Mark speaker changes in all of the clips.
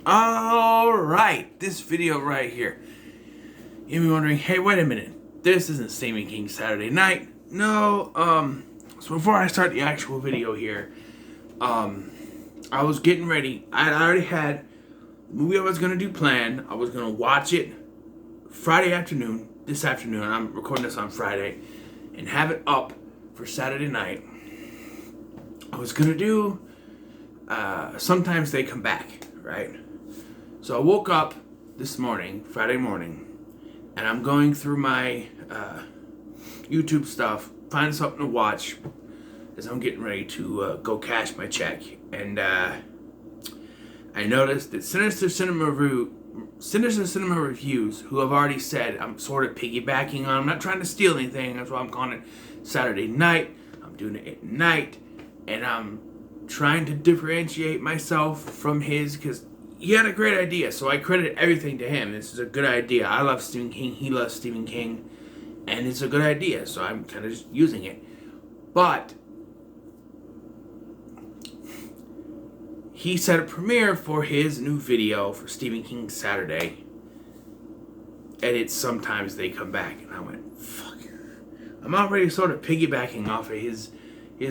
Speaker 1: Alright, this video right here. You may be wondering, hey, wait a minute. This isn't Stephen King Saturday Night. No, so before I start the actual video here, I was getting ready. I already had the movie I was going to do planned. I was going to watch it Friday afternoon, this afternoon. I'm recording this on Friday, and have it up for Saturday night. I was going to do Sometimes They Come Back, right? So I woke up this morning, Friday morning, and I'm going through my YouTube stuff, find something to watch as I'm getting ready to go cash my check. And I noticed that Sinister Cinema Reviews, who have already said I'm sort of piggybacking on, I'm not trying to steal anything, that's why I'm calling it Saturday night. I'm doing it at night, and I'm trying to differentiate myself from his, because he had a great idea, so I credit everything to him. This is a good idea. I love Stephen King, he loves Stephen King, and it's a good idea, so I'm kind of just using it. But he set a premiere for his new video for Stephen King Saturday, and it's Sometimes They Come Back, and I went, fuck. I'm already sort of piggybacking off of his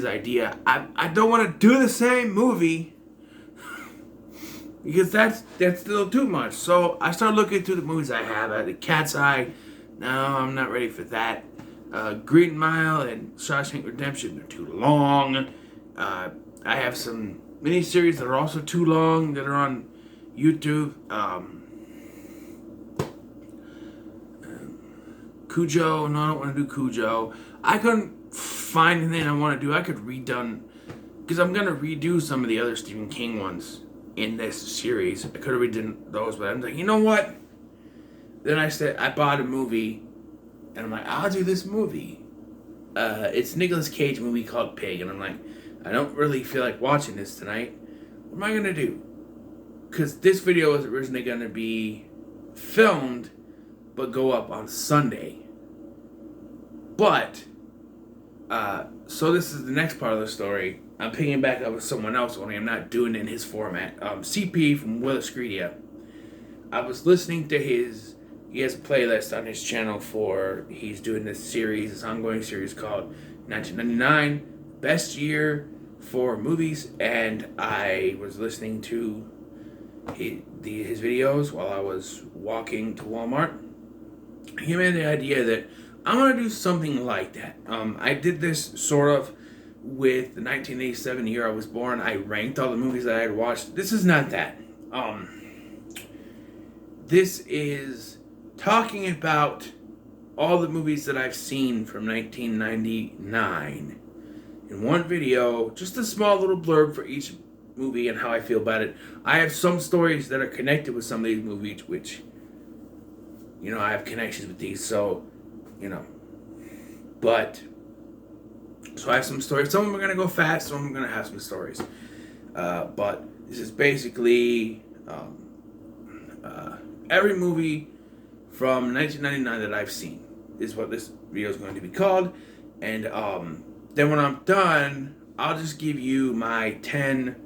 Speaker 1: idea. I don't want to do the same movie because that's still too much. So I started looking through the movies I have. The Cat's Eye. No, I'm not ready for that. Green Mile and Shawshank Redemption are too long. I have some miniseries that are also too long that are on YouTube. Cujo. No, I don't want to do Cujo. I couldn't find anything I want to do. I could redone, because I'm going to redo some of the other Stephen King ones in this series. I could have redone those, but I'm like, you know what? Then I bought a movie, and I'm like, I'll do this movie. It's Nicolas Cage movie called Pig, and I'm like, I don't really feel like watching this tonight. What am I going to do? Because this video was originally going to be filmed, but go up on Sunday. But, so this is the next part of the story. I'm picking back up with someone else, only I'm not doing it in his format. CP from Willis Credia. I was listening to he has a playlist on his channel he's doing this series, this ongoing series called 1999, Best Year for Movies, and I was listening to his videos while I was walking to Walmart. He made the idea that I'm going to do something like that. I did this sort of with the 1987 year I was born. I ranked all the movies that I had watched. This is not that. This is talking about all the movies that I've seen from 1999 in one video, just a small little blurb for each movie and how I feel about it. I have some stories that are connected with some of these movies, which, I have connections with these, so, but, so I have some stories. Some of them are going to go fast, some of them are going to have some stories. But this is basically every movie from 1999 that I've seen is what this video is going to be called. And then when I'm done, I'll just give you my 10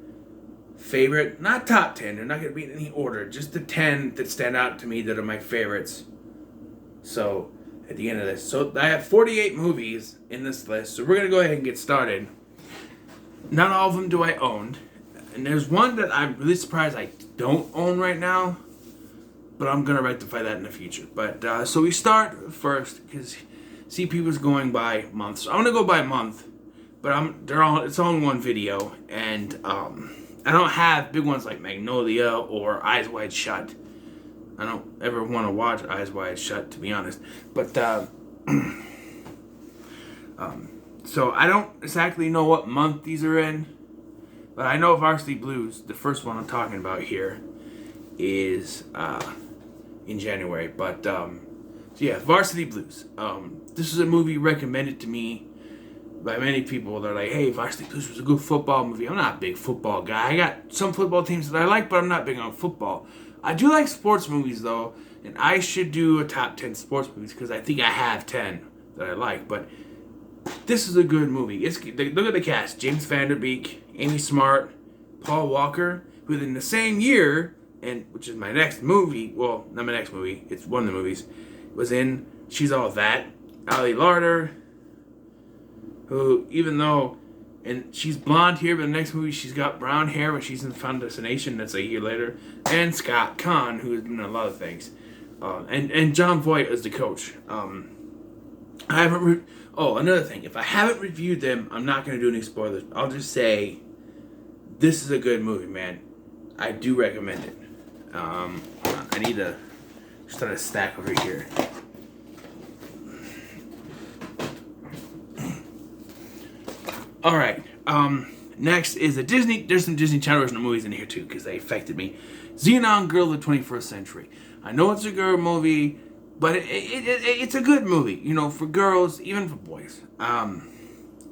Speaker 1: favorite, not top 10, they're not going to be in any order, just the 10 that stand out to me that are my favorites. So, at the end of this, so I have 48 movies in this list, so we're going to go ahead and get started. Not all of them do I own, and there's one that I'm really surprised I don't own right now, but I'm going to rectify that in the future. But, so we start first, because CP was going by months, so I'm going to go by month, but it's all in one video, and I don't have big ones like Magnolia or Eyes Wide Shut. I don't ever want to watch Eyes Wide Shut, to be honest. But, so I don't exactly know what month these are in. But I know Varsity Blues, the first one I'm talking about here, is in January. But, so yeah, Varsity Blues. This is a movie recommended to me by many people. They're like, hey, Varsity Blues was a good football movie. I'm not a big football guy. I got some football teams that I like, but I'm not big on football. I do like sports movies, though, and I should do a top 10 sports movies, because I think I have 10 that I like, but this is a good movie. Look at the cast. James Van Der Beek, Amy Smart, Paul Walker, who in the same year and which is my next movie. Well, not my next movie. It's one of the movies. Was in She's All That. Ali Larder, who even though, and she's blonde here, but in the next movie she's got brown hair when she's in Final Destination. That's a year later. And Scott Conn, who has been in a lot of things, and John Voight as the coach. I haven't. Another thing. If I haven't reviewed them, I'm not going to do any spoilers. I'll just say, this is a good movie, man. I do recommend it. I need to start a stack over here. All right. Next is a Disney. There's some Disney Channel original movies in here too because they affected me. Xenon Girl of the 21st Century. I know it's a girl movie, but it's a good movie. You know, for girls, even for boys.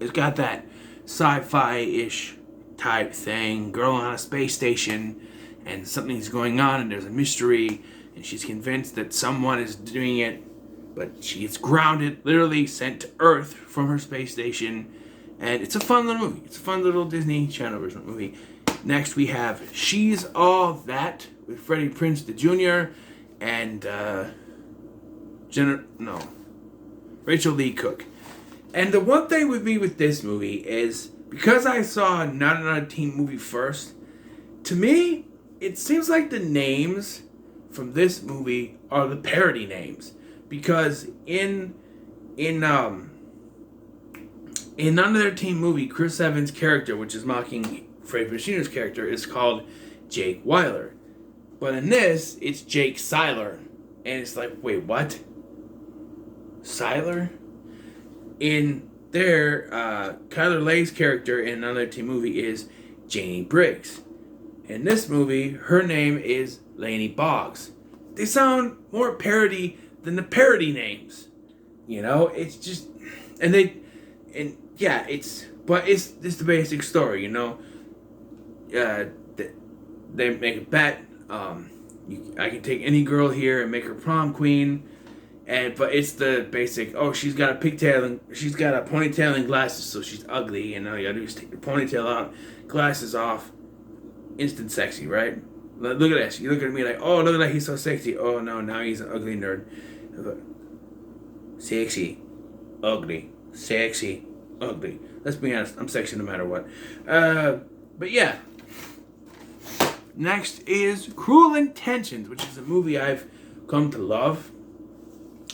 Speaker 1: It's got that sci-fi-ish type thing. Girl on a space station, and something's going on, and there's a mystery, and she's convinced that someone is doing it, but she gets grounded, literally sent to Earth from her space station. And it's a fun little movie. It's a fun little Disney Channel original movie. Next we have She's All That with Freddie Prinze Jr. and Rachel Lee Cook. And the one thing with me with this movie is because I saw Not Another Teen Movie first, to me, it seems like the names from this movie are the parody names. Because in None Other Teen Movie, Chris Evans' character, which is mocking Freddie Prinze Jr.'s character, is called Jake Weiler. But in this, it's Jake Seiler. And it's like, wait, what? Seiler? In there, Kyler Lay's character in None Other Teen Movie is Janie Briggs. In this movie, her name is Lainey Boggs. They sound more parody than the parody names. You know, it's just... it's the basic story, you know. They make a bet. I can take any girl here and make her prom queen, but it's the basic. Oh, she's got a pigtail and she's got a ponytail and glasses, so she's ugly. And all you gotta do is take the ponytail out, glasses off, instant sexy, right? Look at this. You look at me like, oh, look at that, he's so sexy. Oh no, now he's an ugly nerd. Sexy, ugly, sexy. Ugly. Let's be honest, I'm sexy no matter what. But yeah. Next is Cruel Intentions, which is a movie I've come to love.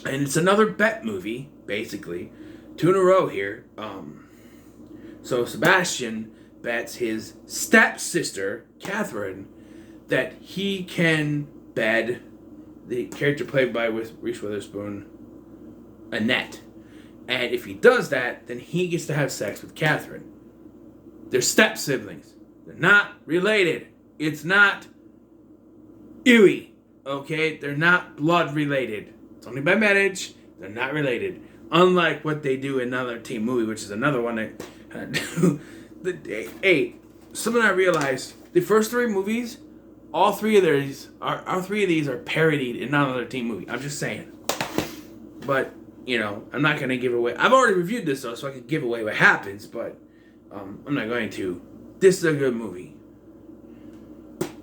Speaker 1: And it's another bet movie, basically. 2 in a row here. So Sebastian bets his stepsister, Catherine, that he can bed the character played by Reese Witherspoon, Annette. And if he does that, then he gets to have sex with Catherine. They're step siblings. They're not related. It's not ewy. Okay? They're not blood related. It's only by marriage. They're not related. Unlike what they do in Another Teen Movie, which is another one that... Hey, something I realized. The first 3 movies, all three of these are parodied in Another Teen Movie. I'm just saying. But... you know, I'm not going to give away... I've already reviewed this, though, so I can give away what happens, but I'm not going to. This is a good movie.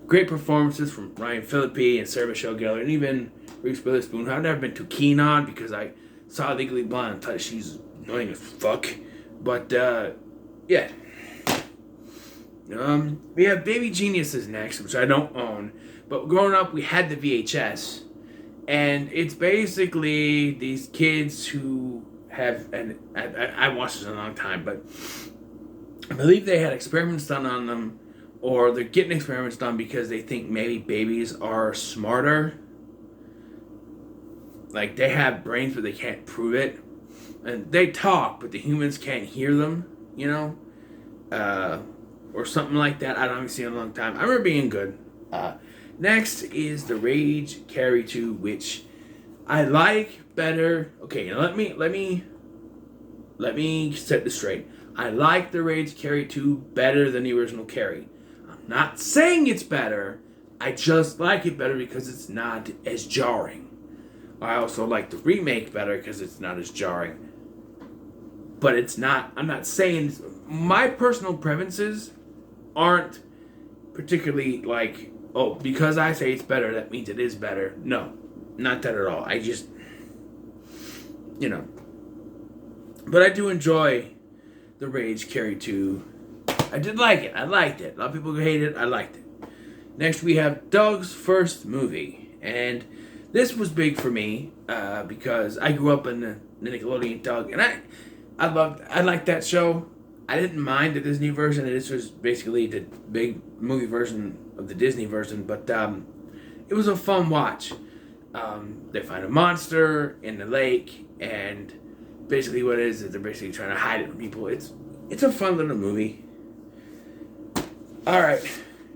Speaker 1: Great performances from Ryan Phillippe and Sarah Michelle Gellar, and even Reese Witherspoon, who I've never been too keen on because I saw Legally Blonde and thought she's annoying as fuck. But, yeah. We have Baby Geniuses next, which I don't own. But growing up, we had the VHS. And it's basically these kids who have, and I watched this in a long time, but I believe they had experiments done on them, or they're getting experiments done because they think maybe babies are smarter. Like, they have brains, but they can't prove it. And they talk, but the humans can't hear them, you know? Or something like that. I haven't seen it in a long time. I remember being good. Next is The Rage Carry 2, which I like better. Okay, now let me set this straight. I like The Rage Carry 2 better than the original Carrie. I'm not saying it's better. I just like it better because it's not as jarring. I also like the remake better because it's not as jarring. But it's not, I'm not saying, my personal preferences aren't particularly like oh, because I say it's better, that means it is better. No, not that at all. I just, you know. But I do enjoy the Rage Carry 2. I did like it. I liked it. A lot of people hate it. I liked it. Next, we have Doug's first movie. And this was big for me because I grew up in the Nickelodeon Doug. And I liked that show. I didn't mind the Disney version. This was basically the big movie version of the Disney version. But it was a fun watch. They find a monster in the lake. And basically what it is they're basically trying to hide it from people. It's a fun little movie. Alright.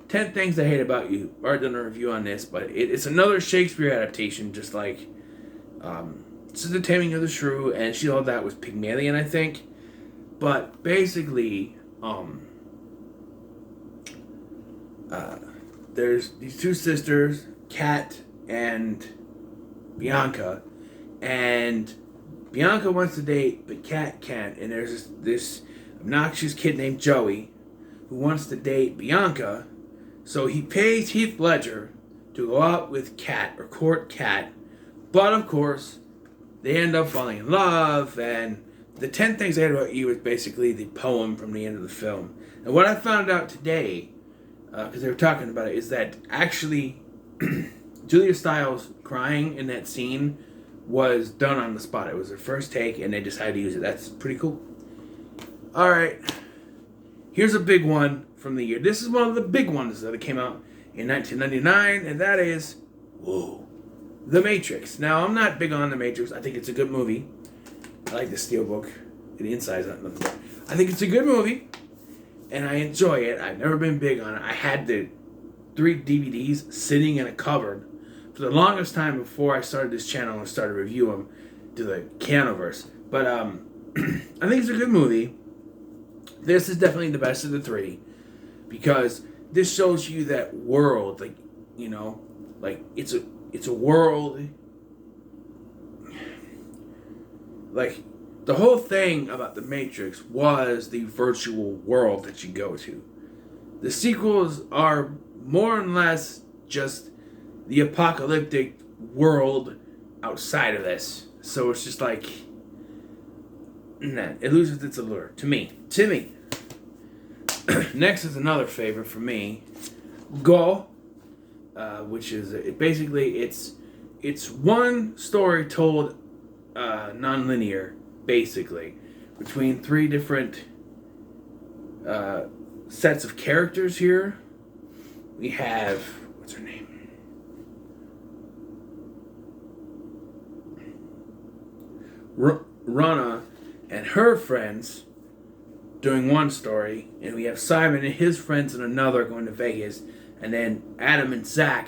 Speaker 1: 10 Things I Hate About You. I've already done a review on this, but it's another Shakespeare adaptation, just like this is The Taming of the Shrew, and She All That was Pygmalion, I think. But basically, there's these two sisters, Kat and Bianca, and Bianca wants to date, but Kat can't, and there's this obnoxious kid named Joey who wants to date Bianca. So he pays Heath Ledger to go out with Kat, or court Kat. But of course, they end up falling in love, and the 10 Things I Hate About You is basically the poem from the end of the film. And what I found out today, because they were talking about it, is that actually Julia Stiles crying in that scene was done on the spot. It was their first take, and they decided to use it. That's pretty cool. Alright, here's a big one from the year. This is one of the big ones that came out in 1999, and that is, The Matrix. Now, I'm not big on The Matrix. I think it's a good movie. I like the steelbook. The inside's not nothing. I think it's a good movie, and I enjoy it. I've never been big on it. I had the 3 DVDs sitting in a cupboard for the longest time before I started this channel and started reviewing them to the Canoverse. But I think it's a good movie. This is definitely the best of the 3. Because this shows you that world, like, you know, like it's a world. Like, the whole thing about The Matrix was the virtual world that you go to. The sequels are more or less just the apocalyptic world outside of this. So it's just like, nah, it loses its allure to me. Next is another favorite for me, Go, which is basically it's one story told non-linear, basically, between 3 different sets of characters here. We have, what's her name? Rana and her friends doing one story, and we have Simon and his friends in another going to Vegas, and then Adam and Zach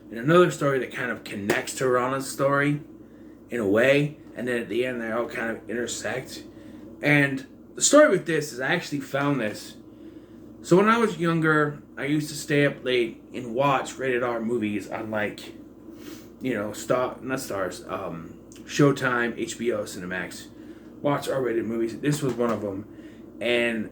Speaker 1: in another story that kind of connects to Rana's story in a way, and then at the end they all kind of intersect. And the story with this is I actually found this. So when I was younger, I used to stay up late and watch rated R movies on, like, you know, Showtime, HBO, Cinemax. Watch R-rated movies. This was one of them. And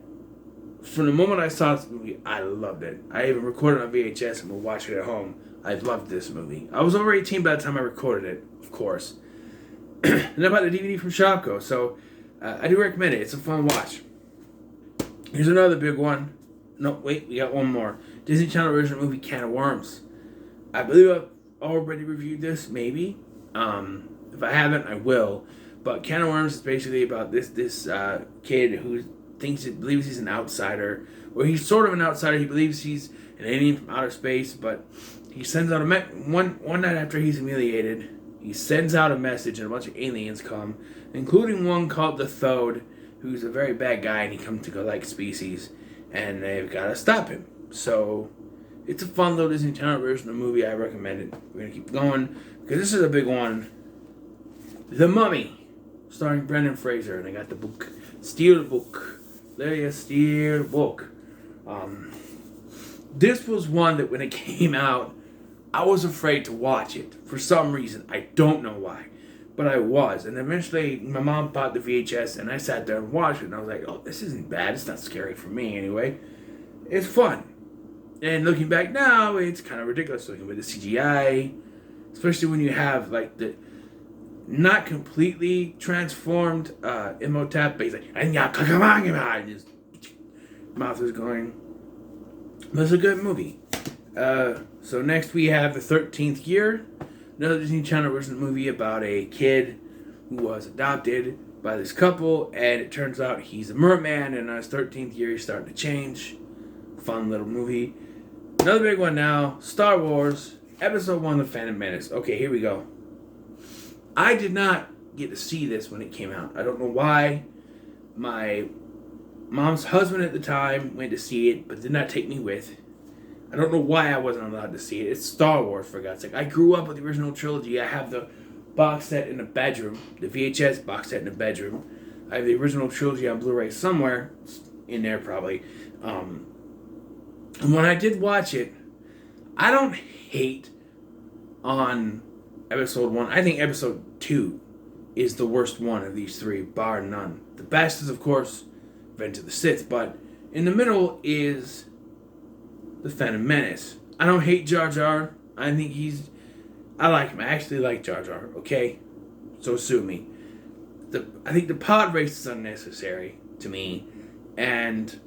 Speaker 1: from the moment I saw this movie, I loved it. I even recorded it on VHS and would watch it at home. I loved this movie. I was over 18 by the time I recorded it, of course. And I bought the DVD from Shopko, so I do recommend it. It's a fun watch. Here's another big one. No, wait, we got one more. Disney Channel original movie, Can of Worms. I believe I've already reviewed this, maybe. If I haven't, I will. But Can of Worms is basically about this kid who believes he's an outsider. Well, he's sort of an outsider. He believes he's an alien from outer space, but he sends out one night after he's humiliated, he sends out a message, and a bunch of aliens come, including one called the Thode, who's a very bad guy, and he comes to collect species, and they've got to stop him. So it's a fun little Disney Channel version of the movie. I recommend it. We're gonna keep going because this is a big one. The Mummy, starring Brendan Fraser, and I got the book, Steelbook. Steelbook. This was one that when it came out, I was afraid to watch it for some reason. I don't know why, but I was. And eventually, my mom bought the VHS, and I sat there and watched it, and I was like, "Oh, this isn't bad. It's not scary for me anyway. It's fun." And looking back now, it's kind of ridiculous looking with the CGI, especially when you have like the not completely transformed Imhotep, but he's like, and his mouth is going. But it's a good movie. So next we have The 13th Year, another Disney Channel original movie about a kid who was adopted by this couple, and it turns out he's a merman, and on his 13th year he's starting to change. Fun little movie. Another big one now, Star Wars, Episode 1, The Phantom Menace. Okay, here we go. I did not get to see this when it came out. I don't know why. My mom's husband at the time went to see it, but did not take me with. I don't know why I wasn't allowed to see it. It's Star Wars, for God's sake. I grew up with the original trilogy. I have the box set in the bedroom, the VHS box set in the bedroom. I have the original trilogy on Blu-ray somewhere, in there probably. And when I did watch it, I don't hate on Episode 1. I think Episode 2 is the worst one of these three, bar none. The best is, of course, Revenge of the Sith, but in the middle is The Phantom Menace. I don't hate Jar Jar. I like him. I actually like Jar Jar, okay? So sue me. I think the pod race is unnecessary to me. And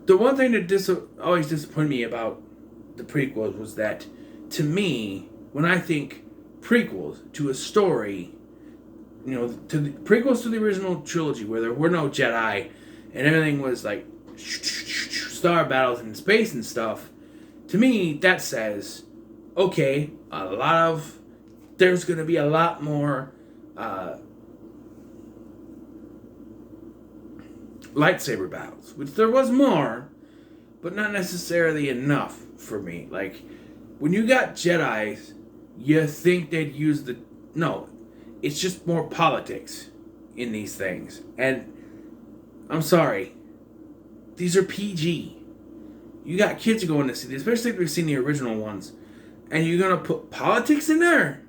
Speaker 1: the one thing that always disappointed me about the prequels was that, to me, when I think prequels to a story, to the prequels to the original trilogy where there were no Jedi and everything was like star battles in space and stuff, to me that says, okay, there's going to be a lot more lightsaber battles, which there was more, but not necessarily enough for me. Like, when you got Jedis, you think they'd use no, it's just more politics in these things. And I'm sorry, these are PG. You got kids going to see these, especially if they've seen the original ones, and you're going to put politics in there?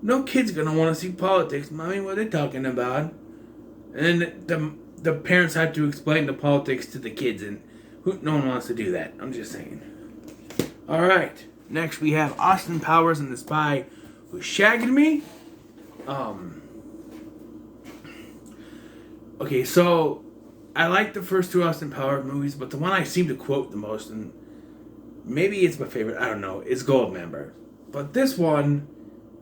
Speaker 1: No kid's going to want to see politics. Mommy, what are they talking about? And the parents have to explain the politics to the kids, and no one wants to do that. I'm just saying. Alright, next we have Austin Powers and the Spy Who Shagged Me. Okay, so I like the first two Austin Powers movies, but the one I seem to quote the most, and maybe it's my favorite, I don't know, is Goldmember. But this one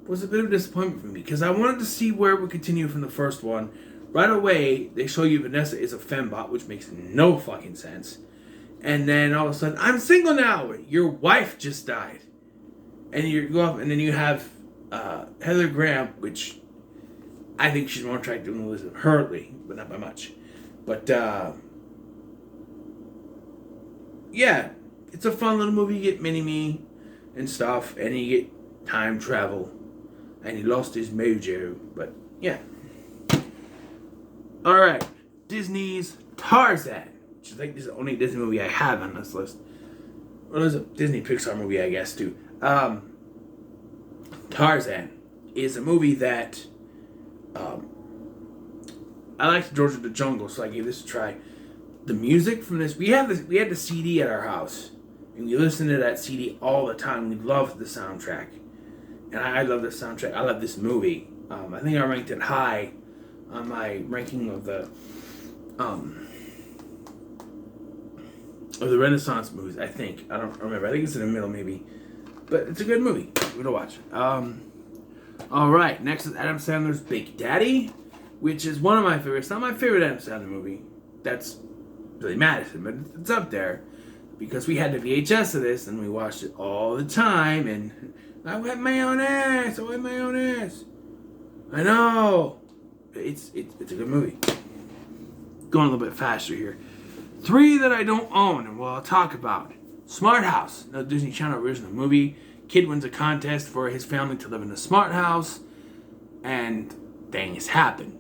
Speaker 1: was a bit of a disappointment for me, because I wanted to see where it would continue from the first one. Right away, they show you Vanessa is a fembot, which makes no fucking sense. And then all of a sudden, I'm single now! Your wife just died. And you go up, and then you have Heather Graham, which I think she's more attractive than Elizabeth Hurley, but not by much. But, yeah, it's a fun little movie. You get Mini-Me and stuff, and you get time travel. And he lost his mojo, but, yeah. Alright, Disney's Tarzan, which is like the only Disney movie I have on this list. Well, there's a Disney Pixar movie, I guess, too. Tarzan is a movie that I liked George of the Jungle, so I gave this a try. The music from this, we had the CD at our house, and we listened to that CD all the time. We loved the soundtrack, and I love the soundtrack. I love this movie. I think I ranked it high on my ranking of the Renaissance movies. I think, I don't remember. I think it's in the middle, maybe, but it's a good movie. We're gonna watch. All right, next is Adam Sandler's Big Daddy, which is one of my favorites. Not my favorite Adam Sandler movie. That's Billy Madison, but it's up there because we had the VHS of this and we watched it all the time. And I wet my own ass. I know. It's a good movie. Going a little bit faster here. 3 that I don't own and I'll talk about. Smart House, another Disney Channel original movie. Kid wins a contest for his family to live in a smart house, and things happen.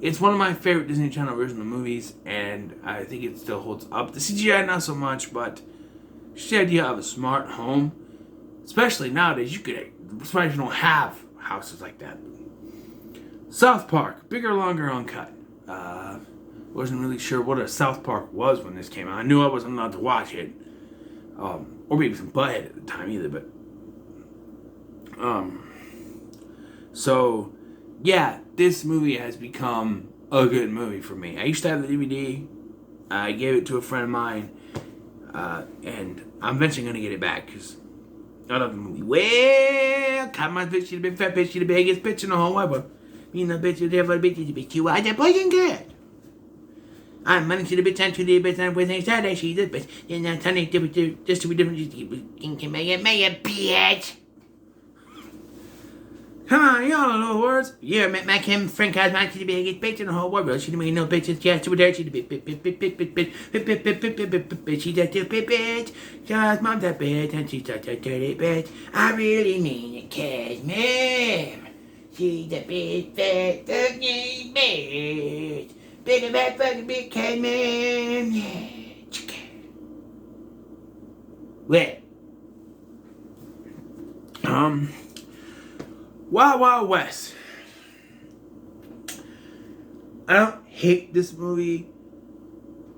Speaker 1: It's one of my favorite Disney Channel original movies, and I think it still holds up. The CGI not so much, but just the idea of a smart home, especially nowadays, especially if you don't have houses like that. South Park, bigger, longer, uncut. Wasn't really sure what a South Park was when this came out. I knew I wasn't allowed to watch it. Or maybe some Butthead at the time either, but so yeah, this movie has become a good movie for me. I used to have the DVD. I gave it to a friend of mine, and I'm eventually gonna get it back because I love the movie. Well, come on, bitch, you the big fat bitch, you the biggest bitch in the whole wide world. Me and the bitch, you the bitch, you the bitch, you are the boy and girl. I'm money to the bitch, and to the bitch, and with Saturday, she's the bitch. And I'm telling you, just to be different, you can make it, bitch. Come on, y'all know the words. Yeah, my Kim Frank has my to the biggest bitch in the whole world. She didn't mean no bitches, just to there, she's the bitch, she's a stupid bitch. Just mom's a bitch, and she's such a dirty bitch. I really mean it, cause ma'am, she's a big fat ugly bitch. Big fat fucking big cat, man. What? Wild Wild West. I don't hate this movie.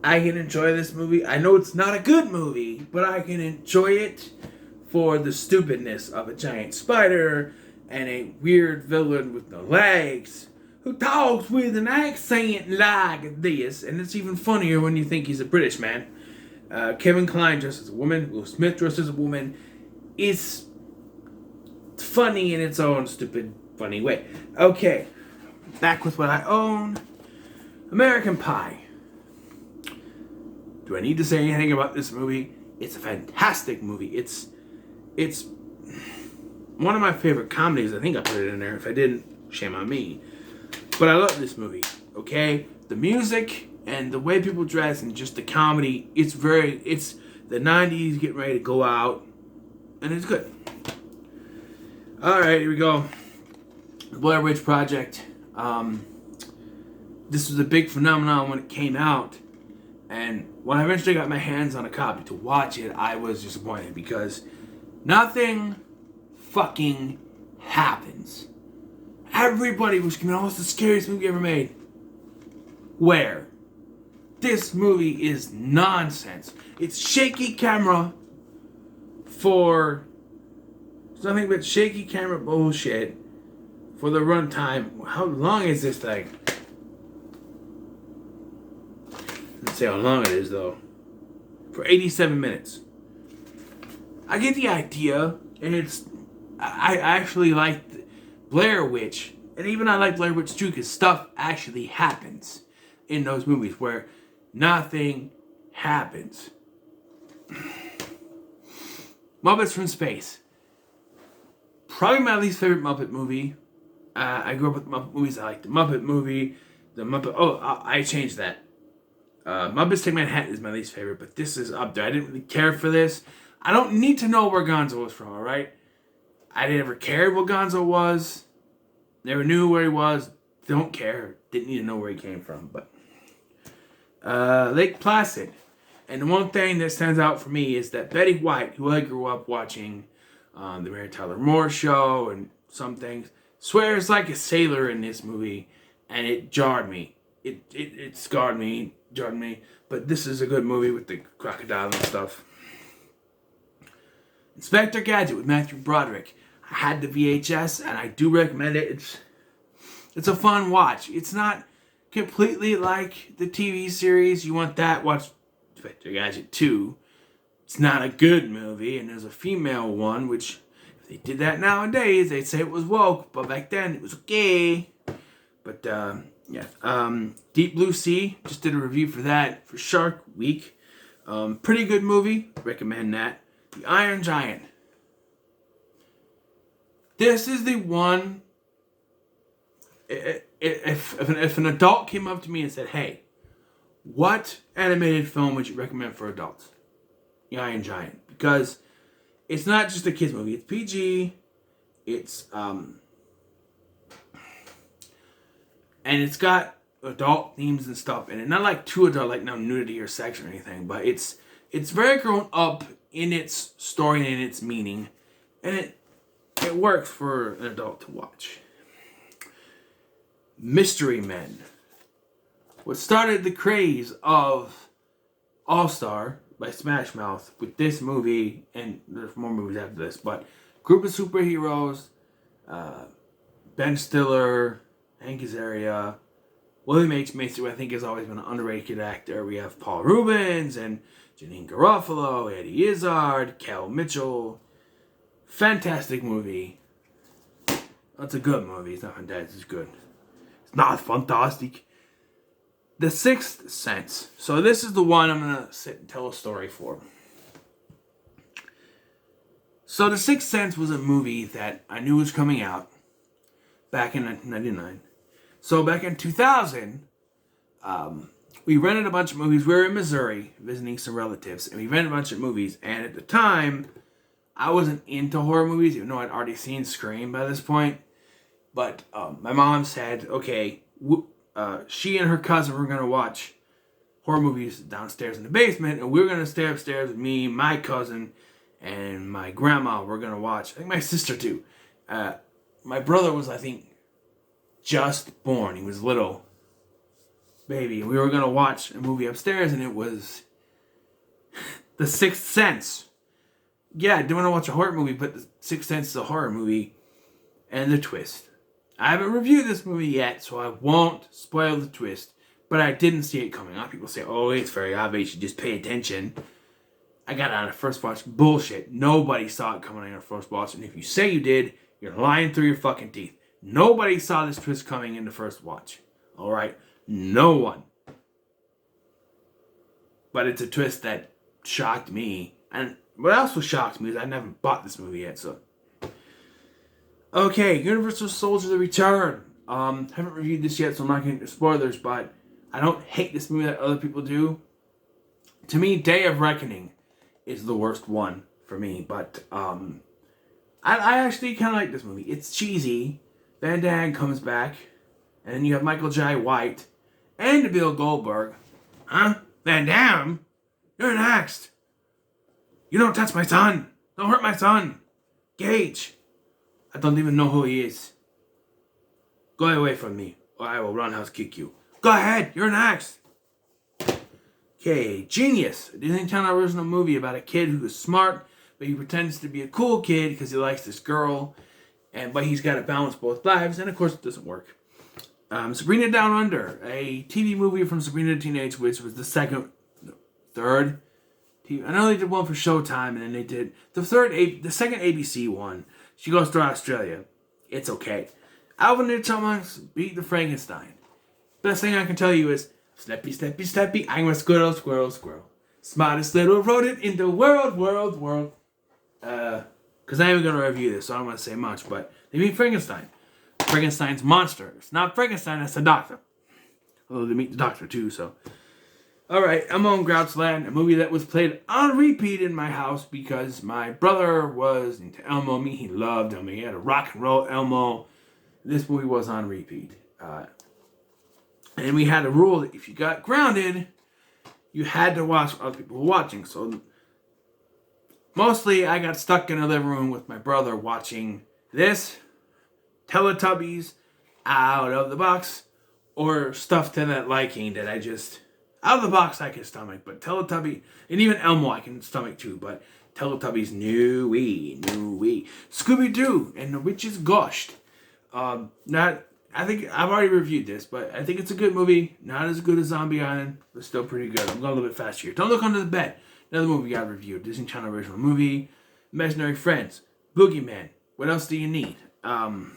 Speaker 1: I can enjoy this movie. I know it's not a good movie, but I can enjoy it for the stupidness of a giant spider and a weird villain with no legs who talks with an accent like this. And it's even funnier when you think he's a British man. Kevin Kline dressed as a woman. Will Smith dressed as a woman. It's funny in its own stupid, funny way. Okay, back with what I own. American Pie. Do I need to say anything about this movie? It's a fantastic movie. It's one of my favorite comedies. I think I put it in there. If I didn't, shame on me. But I love this movie, okay? The music and the way people dress and just the comedy, it's the 90s getting ready to go out, and it's good. Alright, here we go. The Blair Witch Project. This was a big phenomenon when it came out, and when I eventually got my hands on a copy to watch it, I was disappointed because nothing fucking happens. Everybody was screaming, oh, it's the scariest movie ever made. Where? This movie is nonsense. It's shaky camera for nothing but shaky camera bullshit for the runtime. How long is this thing? Let's see how long it is though. For 87 minutes. I get the idea, and I actually like Blair Witch, and even I like Blair Witch 2 because stuff actually happens in those movies where nothing happens. Muppets from Space. Probably my least favorite Muppet movie. I grew up with Muppet movies. I like the Muppet movie. The Muppet... Oh, I changed that. Muppets Take Manhattan is my least favorite, but this is up there. I didn't really care for this. I don't need to know where Gonzo was from, alright? I never cared what Gonzo was. Never knew where he was. Don't care. Didn't need to know where he came from. But Lake Placid. And the one thing that stands out for me is that Betty White, who I grew up watching the Mary Tyler Moore Show and some things, swears like a sailor in this movie. And it jarred me. It scarred me. Jarred me. But this is a good movie with the crocodile and stuff. Inspector Gadget with Matthew Broderick. I had the VHS, and I do recommend it. It's a fun watch. It's not completely like the TV series. You want that, watch Inspector Gadget 2. It's not a good movie, and there's a female one, which if they did that nowadays, they'd say it was woke, but back then it was okay. But, yeah. Deep Blue Sea, just did a review for that for Shark Week. Pretty good movie. Recommend that. The Iron Giant. This is the one. If an adult came up to me and said, "Hey, what animated film would you recommend for adults?" The Iron Giant, because it's not just a kids movie. It's PG. It's and it's got adult themes and stuff in it. Not like too adult, like no nudity or sex or anything, but it's very grown up in its story and in its meaning, and it works for an adult to watch. Mystery Men what started the craze of All-Star by Smash Mouth with this movie, and there's more movies after this, but group of superheroes, Ben Stiller, Hank Azaria, William H. Macy, who I think has always been an underrated actor. We have Paul Rubens and Janine Garofalo, Eddie Izzard, Kel Mitchell. Fantastic movie. It's a good movie. It's not fantastic. It's good. It's not fantastic. The Sixth Sense. So this is the one I'm going to sit and tell a story for. So The Sixth Sense was a movie that I knew was coming out back in 1999. So back in 2000, we rented a bunch of movies. We were in Missouri visiting some relatives, and we rented a bunch of movies. And at the time, I wasn't into horror movies, even though I'd already seen Scream by this point. But my mom said, okay, she and her cousin were going to watch horror movies downstairs in the basement, and we were going to stay upstairs with me, my cousin, and my grandma. We're going to watch, I think my sister too. My brother was, I think, just born. He was little baby. We were going to watch a movie upstairs, and it was The Sixth Sense. Yeah, I didn't want to watch a horror movie, but The Sixth Sense is a horror movie. And the twist. I haven't reviewed this movie yet, so I won't spoil the twist. But I didn't see it coming. A lot of people say, oh, it's very obvious, you just pay attention. I got it on a first watch. Bullshit. Nobody saw it coming on a first watch. And if you say you did, you're lying through your fucking teeth. Nobody saw this twist coming in the first watch. Alright? No one. But it's a twist that shocked me. And what also shocked me is I never bought this movie yet, so. Okay, Universal Soldier: The Return. Haven't reviewed this yet, so I'm not getting into spoilers, but I don't hate this movie that other people do. To me, Day of Reckoning is the worst one for me, but I actually kind of like this movie. It's cheesy. Van Damme comes back, and then you have Michael Jai White and Bill Goldberg. Huh? Van Damme? You're next. You don't touch my son. Don't hurt my son. Gage. I don't even know who he is. Go away from me, or I will roundhouse kick you. Go ahead. You're next. Okay, Genius. A Disney Channel original movie about a kid who is smart, but he pretends to be a cool kid because he likes this girl. But he's got to balance both lives, and of course it doesn't work. Sabrina Down Under, a TV movie from Sabrina the Teenage Witch, was the third. I know they did one for Showtime, and then they did the second ABC one. She goes to Australia. It's okay. Alvin and the Chipmunks beat the Frankenstein. Best thing I can tell you is, Steppy, steppy, steppy, I'm a squirrel, squirrel, squirrel. Smartest little rodent in the world. Because I ain't going to review this, so I don't want to say much, but they meet Frankenstein. Frankenstein's monster. It's not Frankenstein, it's the doctor. Although they meet the doctor too, so. Alright, Elmo and Grouchland, a movie that was played on repeat in my house because my brother was into Elmo. He loved Elmo. He had a rock and roll Elmo. This movie was on repeat. And we had a rule that if you got grounded, you had to watch what other people were watching. So mostly I got stuck in the living room with my brother watching this, Teletubbies, Out of the Box, or stuff to that liking that I just, Out of the Box I can stomach, but Teletubby, and even Elmo I can stomach too, but Teletubbies, no way. Scooby-Doo and the Witch's Ghost. I think I've already reviewed this, but I think it's a good movie. Not as good as Zombie Island, but still pretty good. I'm going a little bit faster here. Don't Look Under the Bed. Another movie I reviewed. Disney Channel original movie. Imaginary Friends. Boogeyman. What else do you need? I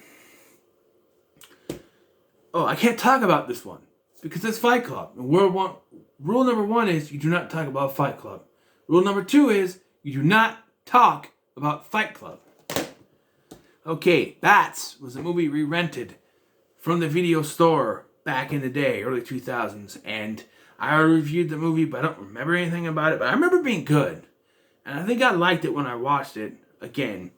Speaker 1: can't talk about this one because it's Fight Club. And rule number 1 is you do not talk about Fight Club. Rule number 2 is you do not talk about Fight Club. Okay, Bats was a movie re-rented from the video store back in the day, early 2000s, and I reviewed the movie, but I don't remember anything about it, but I remember it being good, and I think I liked it when I watched it again.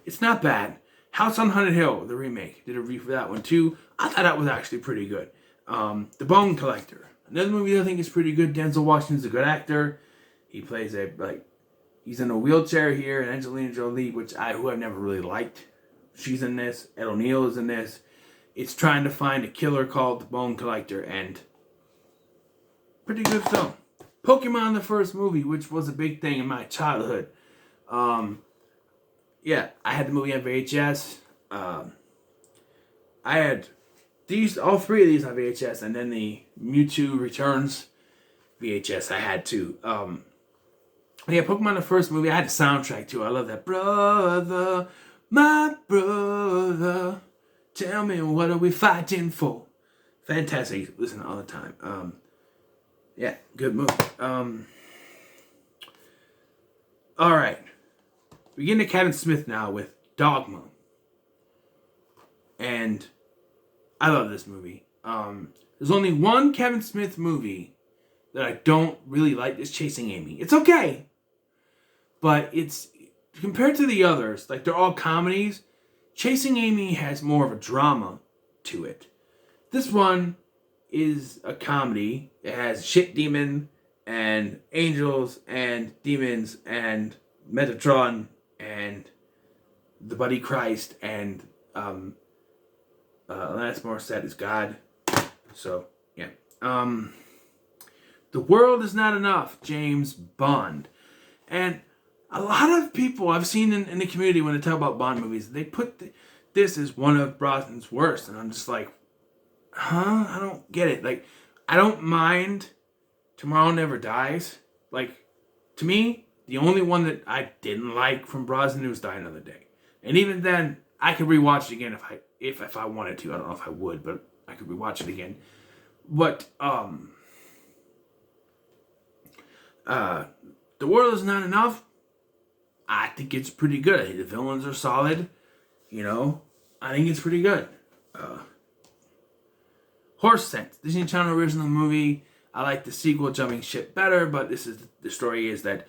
Speaker 1: It's not bad. House on Haunted Hill, the remake, did a review for that one too. I thought that was actually pretty good. The Bone Collector, another movie I think is pretty good. Denzel Washington's a good actor. He plays he's in a wheelchair here, and Angelina Jolie, who I've never really liked. She's in this. Ed O'Neill is in this. It's trying to find a killer called the Bone Collector, and Pretty good film. Pokemon, the first movie, which was a big thing in my childhood. Yeah, I had the movie on VHS. I had all three of these on VHS, and then the Mewtwo Returns VHS I had too. Yeah, Pokemon, the first movie, I had the soundtrack too. I love that. Brother, my brother, tell me what are we fighting for? Fantastic. Listen all the time. Yeah, good movie. All right. We get into Kevin Smith now with Dogma. And I love this movie. There's only one Kevin Smith movie that I don't really like, is Chasing Amy. It's okay. But it's, compared to the others, like they're all comedies, Chasing Amy has more of a drama to it. This one is a comedy. It has shit demon and angels and demons and Metatron and the Buddy Christ and Alanis Morissette is God. So yeah. The World Is Not Enough, James Bond. And a lot of people I've seen in the community when they talk about Bond movies, they put this as one of Brosnan's worst. And I'm just like, huh? I don't get it. Like, I don't mind Tomorrow Never Dies. Like, to me, the only one that I didn't like from Brosnan was Die Another Day. And even then, I could rewatch it again if I wanted to. I don't know if I would, but I could rewatch it again. But, The World Is Not Enough, I think it's pretty good. I think the villains are solid. You know, I think it's pretty good. Horse Sense, Disney Channel original movie. I like the sequel, Jumping Ship, better, but the story is that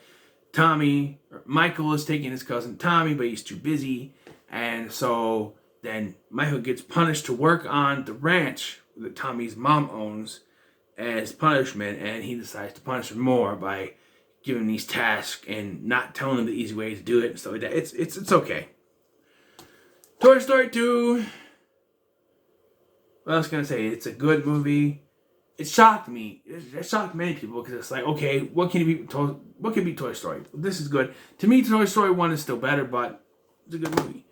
Speaker 1: Michael is taking his cousin Tommy, but he's too busy. And so then Michael gets punished to work on the ranch that Tommy's mom owns as punishment, and he decides to punish him more by giving him these tasks and not telling him the easy way to do it and stuff like that. It's okay. Toy Story 2. What else can I say? It's a good movie. It shocked me. It shocked many people because it's like, okay, what can be Toy Story? This is good. To me, Toy Story 1 is still better, but it's a good movie.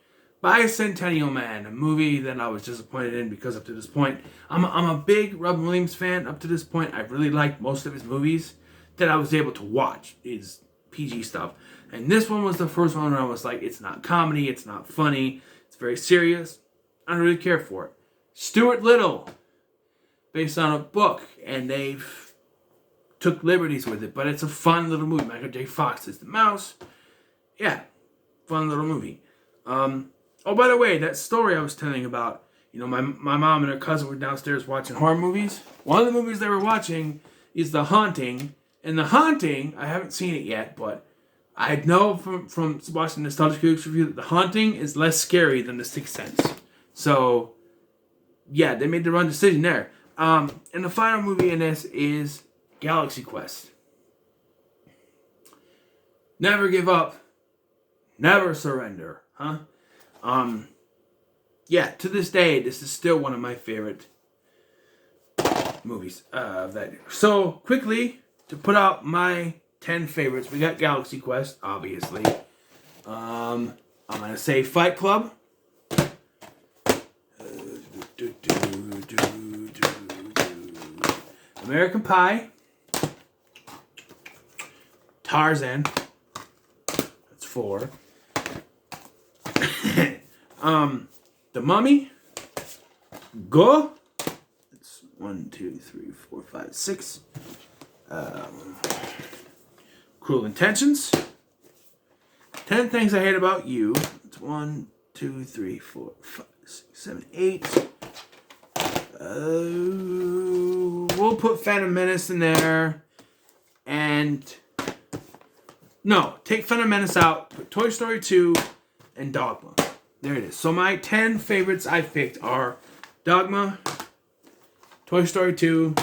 Speaker 1: Bicentennial Man, a movie that I was disappointed in because up to this point, I'm a big Robin Williams fan. Up to this point, I've really liked most of his movies that I was able to watch. Is PG stuff. And this one was the first one where I was like, it's not comedy, it's not funny, it's very serious. I don't really care for it. Stuart Little, based on a book, and they've took liberties with it, but it's a fun little movie. Michael J. Fox is the mouse. Yeah, fun little movie. Oh, by the way, that story I was telling about, you know, my mom and her cousin were downstairs watching horror movies. One of the movies they were watching is The Haunting. And The Haunting, I haven't seen it yet, but I know from watching Nostalgia Critics review that The Haunting is less scary than The Sixth Sense. So, yeah, they made the wrong decision there. And the final movie in this is Galaxy Quest. Never give up. Never surrender. Huh? Yeah, to this day, this is still one of my favorite movies. So, quickly, to put out my 10 favorites, we got Galaxy Quest, obviously. I'm going to say Fight Club. American Pie. Tarzan. That's 4. The Mummy. Go. That's 1, 2, 3, 4, 5, 6. Cruel Intentions. 10 Things I Hate About You. It's 1, 2, 3, 4, 5, 6, 7, 8. We'll put Phantom Menace in there. And no, take Phantom Menace out. Put Toy Story 2 and Dogma. There it is. So my 10 favorites I picked are Dogma, Toy Story 2,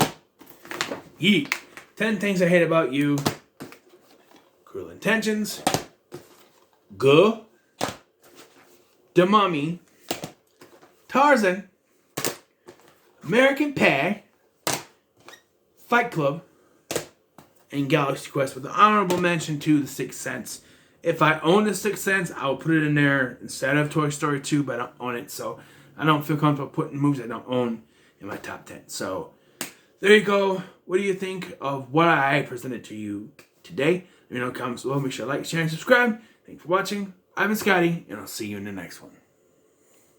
Speaker 1: Yeet, 10 Things I Hate About You, Cruel Intentions, Go, The Mummy, Tarzan, American Pie, Fight Club, and Galaxy Quest with an honorable mention to The Sixth Sense. If I own The Sixth Sense, I will put it in there instead of Toy Story 2, but I don't own it, so I don't feel comfortable putting movies I don't own in my top 10. So there you go. What do you think of what I presented to you today? Let me know in the comments below. Make sure to like, share, and subscribe. Thanks for watching. I've been Scotty, and I'll see you in the next one.